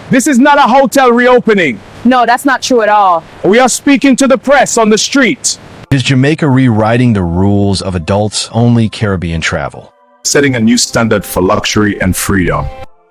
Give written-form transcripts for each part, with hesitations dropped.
This is not a hotel reopening. No, that's not true at all. We are speaking to the press on the street. Is Jamaica rewriting the rules of adults-only Caribbean travel? Setting a new standard for luxury and freedom.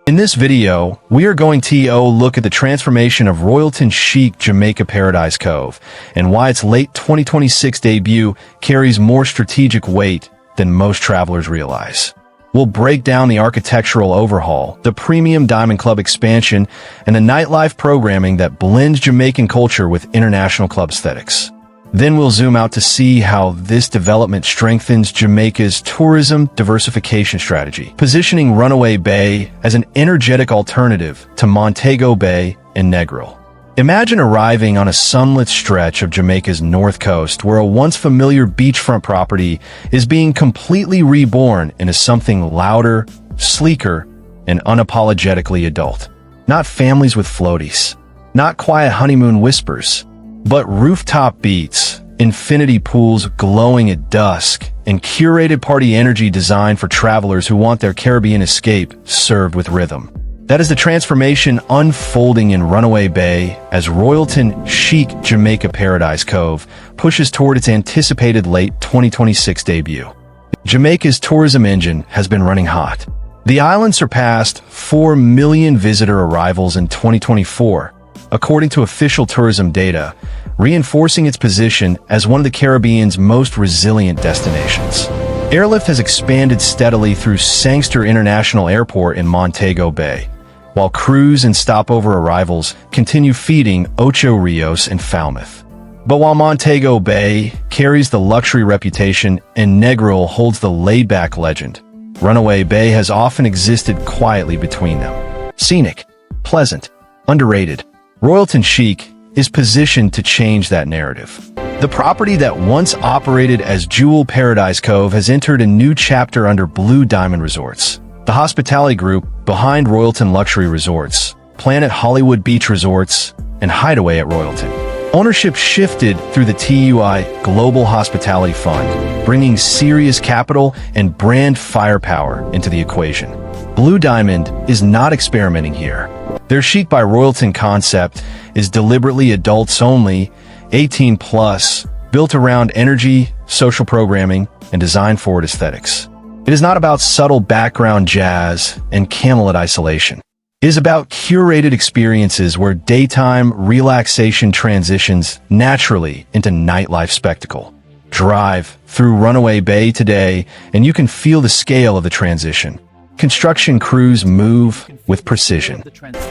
In this video, we are going to look at the transformation of Royalton chic Jamaica Paradise Cove and why its late 2026 debut carries more strategic weight than most travelers realize. We'll break down the architectural overhaul, the premium Diamond Club expansion, and the nightlife programming that blends Jamaican culture with international club aesthetics. Then we'll zoom out to see how this development strengthens Jamaica's tourism diversification strategy, positioning Runaway Bay as an energetic alternative to Montego Bay and Negril. Imagine arriving on a sunlit stretch of Jamaica's north coast where a once familiar beachfront property is being completely reborn into something louder, sleeker, and unapologetically adult. Not families with floaties, not quiet honeymoon whispers, but rooftop beats, infinity pools glowing at dusk, and curated party energy designed for travelers who want their Caribbean escape served with rhythm. That is the transformation unfolding in Runaway Bay as Royalton chic Jamaica Paradise Cove pushes toward its anticipated late 2026 debut. Jamaica's tourism engine has been running hot. The island surpassed 4 million visitor arrivals in 2024, according to official tourism data, reinforcing its position as one of the Caribbean's most resilient destinations. Airlift has expanded steadily through Sangster International Airport in Montego Bay, while cruise and stopover arrivals continue feeding Ocho Rios and Falmouth. But while Montego Bay carries the luxury reputation and Negril holds the laid-back legend, Runaway Bay has often existed quietly between them. Scenic, pleasant, underrated, Royalton chic is positioned to change that narrative. The property that once operated as Jewel Paradise Cove has entered a new chapter under Blue Diamond Resorts, the hospitality group behind Royalton Luxury Resorts, Planet Hollywood Beach Resorts, and Hideaway at Royalton. Ownership shifted through the TUI Global Hospitality Fund, bringing serious capital and brand firepower into the equation. Blue Diamond is not experimenting here. Their Chic by Royalton concept is deliberately adults-only, 18+, built around energy, social programming, and design-forward aesthetics. It is not about subtle background jazz and Camelot isolation. It is about curated experiences where daytime relaxation transitions naturally into nightlife spectacle. Drive through Runaway Bay today, and you can feel the scale of the transition. Construction crews move with precision.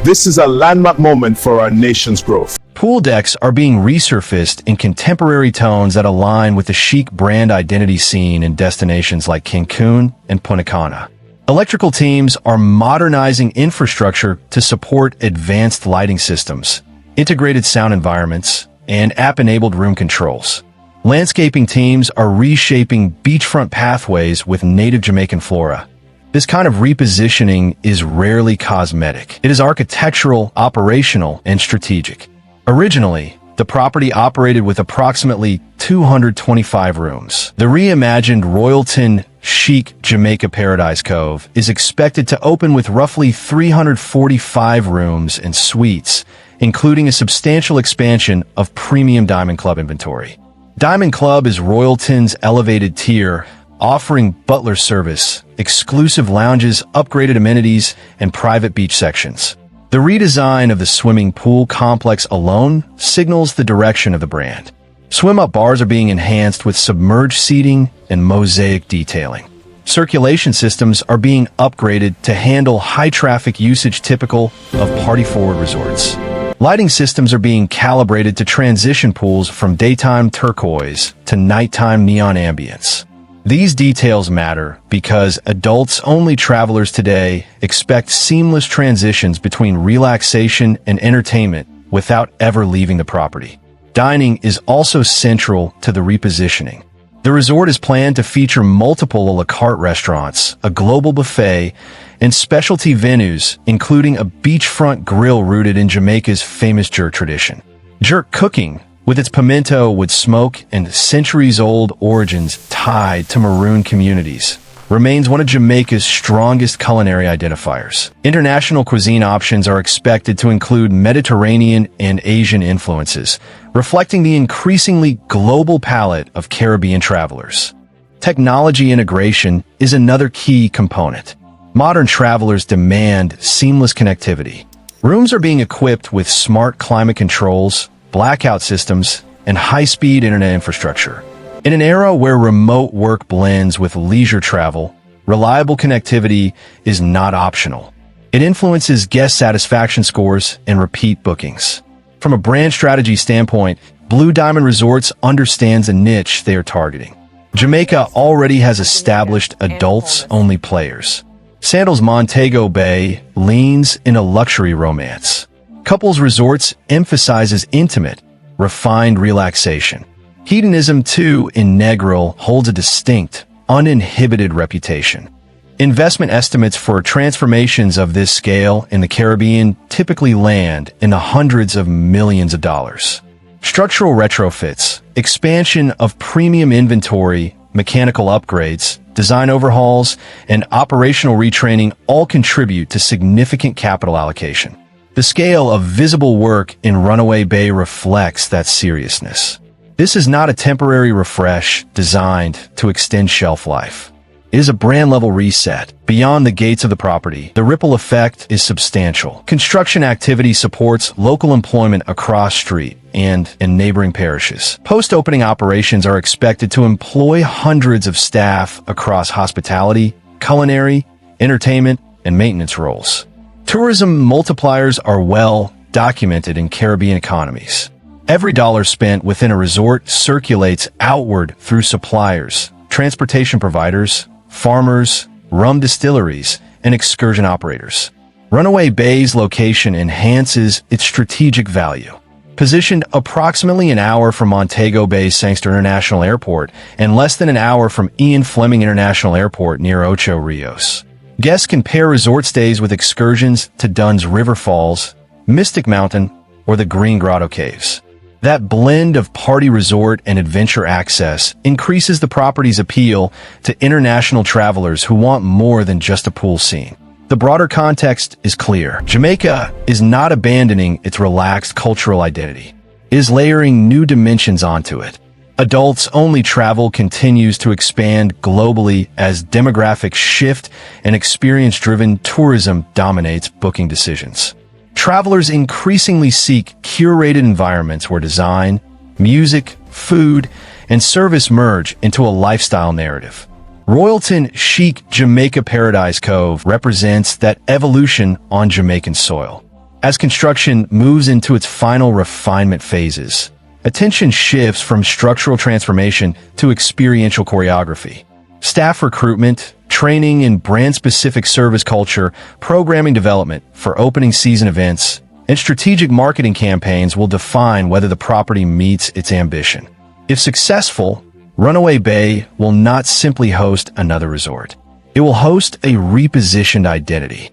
This is a landmark moment for our nation's growth. Pool decks are being resurfaced in contemporary tones that align with the chic brand identity seen in destinations like Cancun and Punta Cana. Electrical teams are modernizing infrastructure to support advanced lighting systems, integrated sound environments, and app-enabled room controls. Landscaping teams are reshaping beachfront pathways with native Jamaican flora. This kind of repositioning is rarely cosmetic. It is architectural, operational, and strategic. Originally, the property operated with approximately 225 rooms. The reimagined Royalton chic Jamaica Paradise Cove is expected to open with roughly 345 rooms and suites, including a substantial expansion of premium Diamond Club inventory. Diamond Club is Royalton's elevated tier, offering butler service, exclusive lounges, upgraded amenities, and private beach sections. The redesign of the swimming pool complex alone signals the direction of the brand. Swim-up bars are being enhanced with submerged seating and mosaic detailing. Circulation systems are being upgraded to handle high-traffic usage typical of party-forward resorts. Lighting systems are being calibrated to transition pools from daytime turquoise to nighttime neon ambience. These details matter because adults-only travelers today expect seamless transitions between relaxation and entertainment without ever leaving the property. Dining is also central to the repositioning. The resort is planned to feature multiple a la carte restaurants, a global buffet, and specialty venues, including a beachfront grill rooted in Jamaica's famous jerk tradition. Jerk cooking, with its pimento wood smoke and centuries-old origins tied to maroon communities, remains one of Jamaica's strongest culinary identifiers. International cuisine options are expected to include Mediterranean and Asian influences, reflecting the increasingly global palette of Caribbean travelers. Technology integration is another key component. Modern travelers demand seamless connectivity. Rooms are being equipped with smart climate controls, blackout systems, and high-speed internet infrastructure. In an era where remote work blends with leisure travel, reliable connectivity is not optional. It influences guest satisfaction scores and repeat bookings. From a brand strategy standpoint, Blue Diamond Resorts understands the niche they are targeting. Jamaica already has established adults-only players. Sandals Montego Bay leans into luxury romance. Couples Resorts emphasizes intimate, refined relaxation. Hedonism, too, in Negril holds a distinct, uninhibited reputation. Investment estimates for transformations of this scale in the Caribbean typically land in the hundreds of millions of dollars. Structural retrofits, expansion of premium inventory, mechanical upgrades, design overhauls, and operational retraining all contribute to significant capital allocation. The scale of visible work in Runaway Bay reflects that seriousness. This is not a temporary refresh designed to extend shelf life. It is a brand-level reset. Beyond the gates of the property, the ripple effect is substantial. Construction activity supports local employment across street and in neighboring parishes. Post-opening operations are expected to employ hundreds of staff across hospitality, culinary, entertainment, and maintenance roles. Tourism multipliers are well documented in Caribbean economies. Every dollar spent within a resort circulates outward through suppliers, transportation providers, farmers, rum distilleries, and excursion operators. Runaway Bay's location enhances its strategic value. Positioned approximately an hour from Montego Bay's Sangster International Airport and less than an hour from Ian Fleming International Airport near Ocho Rios. Guests can pair resort stays with excursions to Dunn's River Falls, Mystic Mountain, or the Green Grotto Caves. That blend of party resort and adventure access increases the property's appeal to international travelers who want more than just a pool scene. The broader context is clear. Jamaica is not abandoning its relaxed cultural identity. It is layering new dimensions onto it. Adults-only travel continues to expand globally as demographics shift and experience-driven tourism dominates booking decisions. Travelers increasingly seek curated environments where design, music, food, and service merge into a lifestyle narrative. Royalton CHIC Jamaica Paradise Cove represents that evolution on Jamaican soil. As construction moves into its final refinement phases, attention shifts from structural transformation to experiential choreography. Staff recruitment, training in brand-specific service culture, programming development for opening season events, and strategic marketing campaigns will define whether the property meets its ambition. If successful, Runaway Bay will not simply host another resort. It will host a repositioned identity.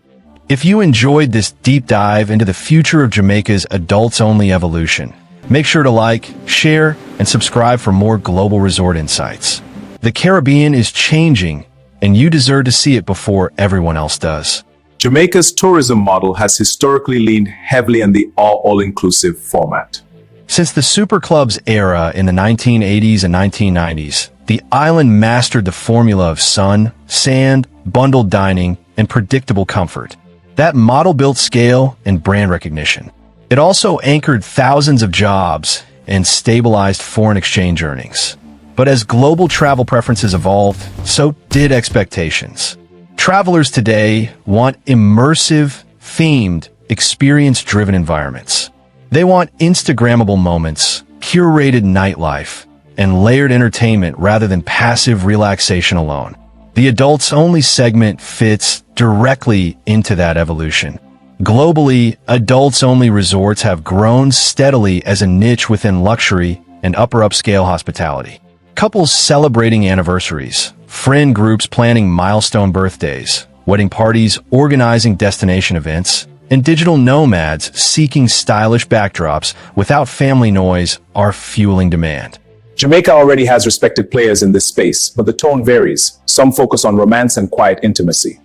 If you enjoyed this deep dive into the future of Jamaica's adults-only evolution, make sure to like, share, and subscribe for more global resort insights. The Caribbean is changing, and you deserve to see it before everyone else does. Jamaica's tourism model has historically leaned heavily on the all-inclusive format. Since the Super Club's era in the 1980s and 1990s, the island mastered the formula of sun, sand, bundled dining, and predictable comfort. That model built scale and brand recognition. It also anchored thousands of jobs and stabilized foreign exchange earnings. But as global travel preferences evolved, so did expectations. Travelers today want immersive, themed, experience-driven environments. They want Instagrammable moments, curated nightlife, and layered entertainment rather than passive relaxation alone. The adults-only segment fits directly into that evolution. Globally, adults-only resorts have grown steadily as a niche within luxury and upper-upscale hospitality. Couples celebrating anniversaries, friend groups planning milestone birthdays, wedding parties organizing destination events, and digital nomads seeking stylish backdrops without family noise are fueling demand. Jamaica already has respected players in this space, but the tone varies. Some focus on romance and quiet intimacy,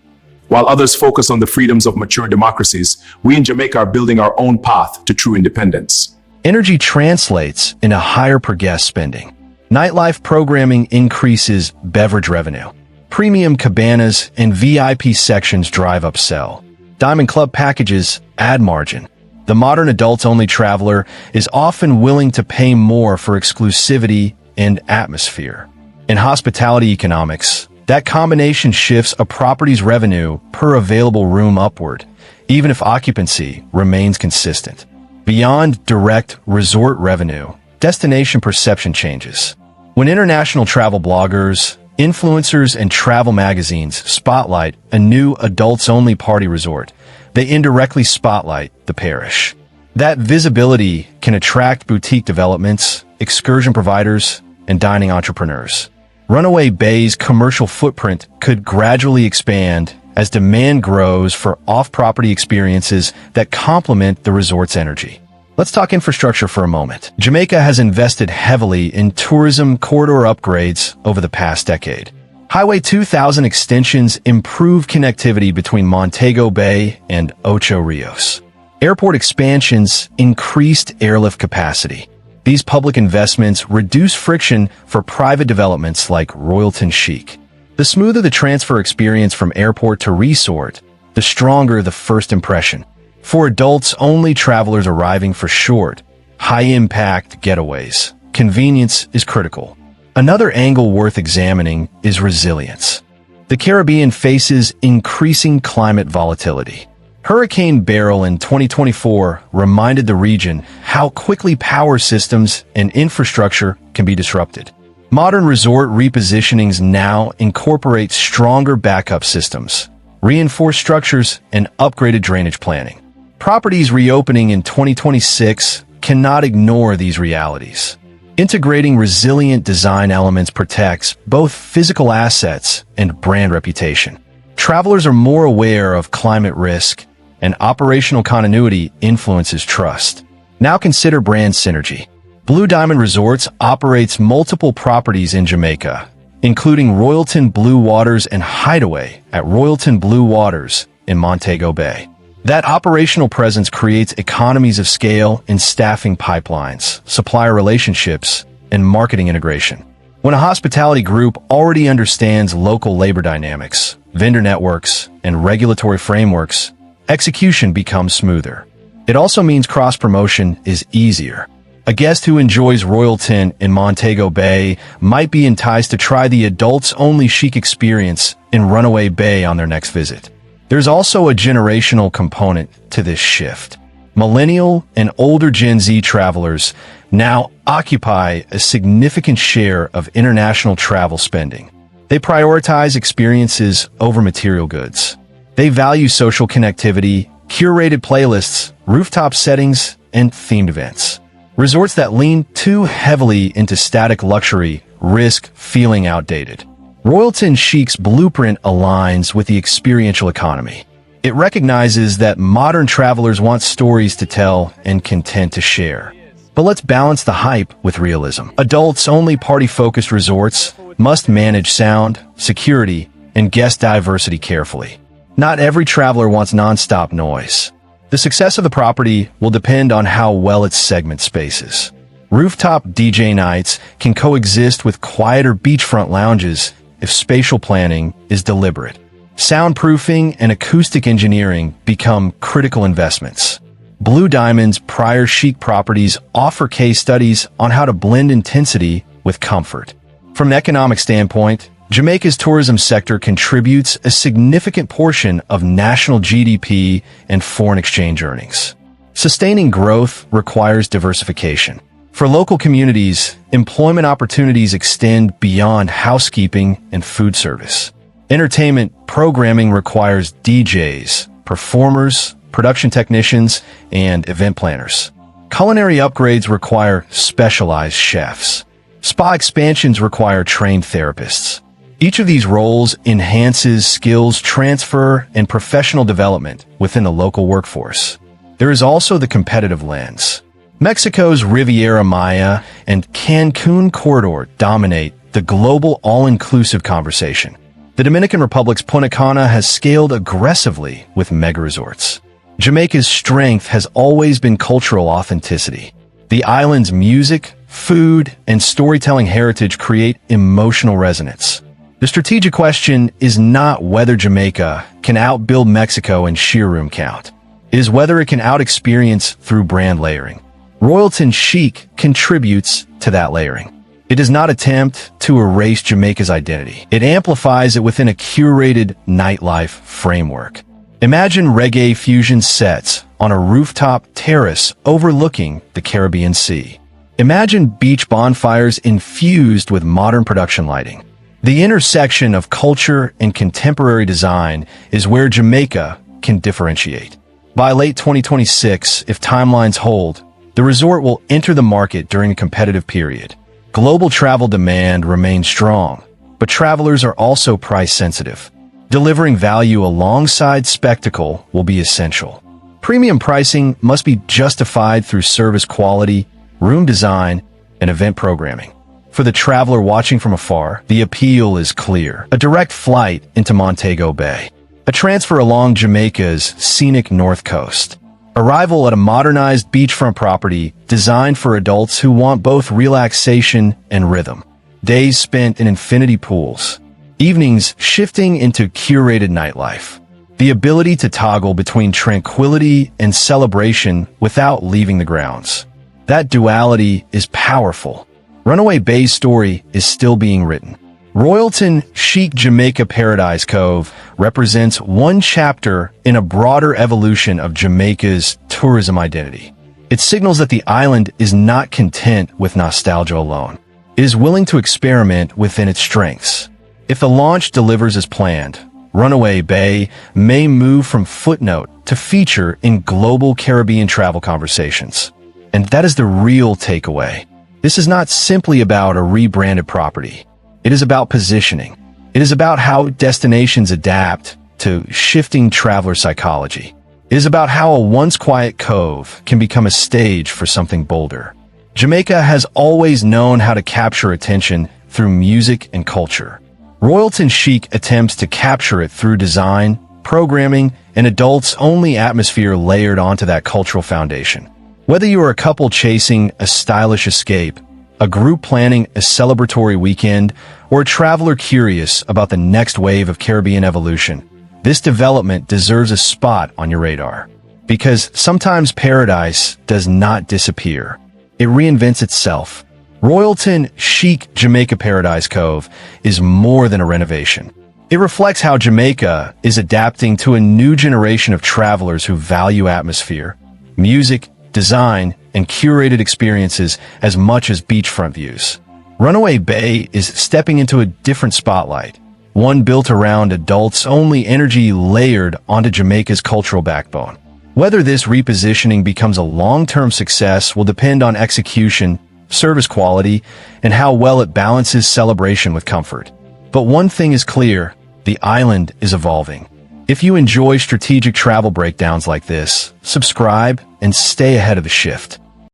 while others focus on the freedoms of mature democracies. We in Jamaica are building our own path to true independence. Energy translates into higher per guest spending. Nightlife programming increases beverage revenue. Premium cabanas and VIP sections drive upsell. Diamond Club packages add margin. The modern adults-only traveler is often willing to pay more for exclusivity and atmosphere. In hospitality economics, that combination shifts a property's revenue per available room upward, even if occupancy remains consistent. Beyond direct resort revenue, destination perception changes. When international travel bloggers, influencers, and travel magazines spotlight a new adults-only party resort, they indirectly spotlight the parish. That visibility can attract boutique developments, excursion providers, and dining entrepreneurs. Runaway Bay's commercial footprint could gradually expand as demand grows for off-property experiences that complement the resort's energy. Let's talk infrastructure for a moment. Jamaica has invested heavily in tourism corridor upgrades over the past decade. Highway 2000 extensions improve connectivity between Montego Bay and Ocho Rios. Airport expansions increased airlift capacity. These public investments reduce friction for private developments like Royalton CHIC. The smoother the transfer experience from airport to resort, the stronger the first impression. For adults-only travelers arriving for short, high-impact getaways, convenience is critical. Another angle worth examining is resilience. The Caribbean faces increasing climate volatility. Hurricane Beryl in 2024 reminded the region how quickly power systems and infrastructure can be disrupted. Modern resort repositionings now incorporate stronger backup systems, reinforced structures, and upgraded drainage planning. Properties reopening in 2026 cannot ignore these realities. Integrating resilient design elements protects both physical assets and brand reputation. Travelers are more aware of climate risk, and operational continuity influences trust. Now consider brand synergy. Blue Diamond Resorts operates multiple properties in Jamaica, including Royalton Blue Waters and Hideaway at Royalton Blue Waters in Montego Bay. That operational presence creates economies of scale in staffing pipelines, supplier relationships, and marketing integration. When a hospitality group already understands local labor dynamics, vendor networks, and regulatory frameworks, execution becomes smoother. It also means cross-promotion is easier. A guest who enjoys Royalton in Montego Bay might be enticed to try the adults-only chic experience in Runaway Bay on their next visit. There's also a generational component to this shift. Millennial and older Gen Z travelers now occupy a significant share of international travel spending. They prioritize experiences over material goods. They value social connectivity, curated playlists, rooftop settings, and themed events. Resorts that lean too heavily into static luxury risk feeling outdated. Royalton CHIC's blueprint aligns with the experiential economy. It recognizes that modern travelers want stories to tell and content to share. But let's balance the hype with realism. Adults-only party-focused resorts must manage sound, security, and guest diversity carefully. Not every traveler wants non-stop noise. The success of the property will depend on how well it segments spaces. Rooftop DJ nights can coexist with quieter beachfront lounges if spatial planning is deliberate. Soundproofing and acoustic engineering become critical investments. Blue Diamond's prior chic properties offer case studies on how to blend intensity with comfort. From an economic standpoint, Jamaica's tourism sector contributes a significant portion of national GDP and foreign exchange earnings. Sustaining growth requires diversification. For local communities, employment opportunities extend beyond housekeeping and food service. Entertainment programming requires DJs, performers, production technicians, and event planners. Culinary upgrades require specialized chefs. Spa expansions require trained therapists. Each of these roles enhances skills transfer and professional development within the local workforce. There is also the competitive lens. Mexico's Riviera Maya and Cancun corridor dominate the global all-inclusive conversation. The Dominican Republic's Punta Cana has scaled aggressively with mega-resorts. Jamaica's strength has always been cultural authenticity. The island's music, food, and storytelling heritage create emotional resonance. The strategic question is not whether Jamaica can outbuild Mexico in sheer room count. It is whether it can out-experience through brand layering. Royalton CHIC contributes to that layering. It does not attempt to erase Jamaica's identity. It amplifies it within a curated nightlife framework. Imagine reggae fusion sets on a rooftop terrace overlooking the Caribbean Sea. Imagine beach bonfires infused with modern production lighting. The intersection of culture and contemporary design is where Jamaica can differentiate. By late 2026, if timelines hold, the resort will enter the market during a competitive period. Global travel demand remains strong, but travelers are also price-sensitive. Delivering value alongside spectacle will be essential. Premium pricing must be justified through service quality, room design, and event programming. For the traveler watching from afar, the appeal is clear. A direct flight into Montego Bay. A transfer along Jamaica's scenic north coast. Arrival at a modernized beachfront property designed for adults who want both relaxation and rhythm. Days spent in infinity pools. Evenings shifting into curated nightlife. The ability to toggle between tranquility and celebration without leaving the grounds. That duality is powerful. Runaway Bay's story is still being written. Royalton CHIC Jamaica Paradise Cove represents one chapter in a broader evolution of Jamaica's tourism identity. It signals that the island is not content with nostalgia alone. It is willing to experiment within its strengths. If the launch delivers as planned, Runaway Bay may move from footnote to feature in global Caribbean travel conversations. And that is the real takeaway. This is not simply about a rebranded property. It is about positioning. It is about how destinations adapt to shifting traveler psychology. It is about how a once quiet cove can become a stage for something bolder. Jamaica has always known how to capture attention through music and culture. Royalton CHIC attempts to capture it through design, programming, and adults-only atmosphere layered onto that cultural foundation. Whether you are a couple chasing a stylish escape, a group planning a celebratory weekend, or a traveler curious about the next wave of Caribbean evolution, this development deserves a spot on your radar. Because sometimes paradise does not disappear. It reinvents itself. Royalton CHIC Jamaica Paradise Cove is more than a renovation. It reflects how Jamaica is adapting to a new generation of travelers who value atmosphere, music, design, and curated experiences as much as beachfront views. Runaway Bay is stepping into a different spotlight, one built around adults-only energy layered onto Jamaica's cultural backbone. Whether this repositioning becomes a long-term success will depend on execution, service quality, and how well it balances celebration with comfort. But one thing is clear, the island is evolving. If you enjoy strategic travel breakdowns like this, subscribe and stay ahead of the shift.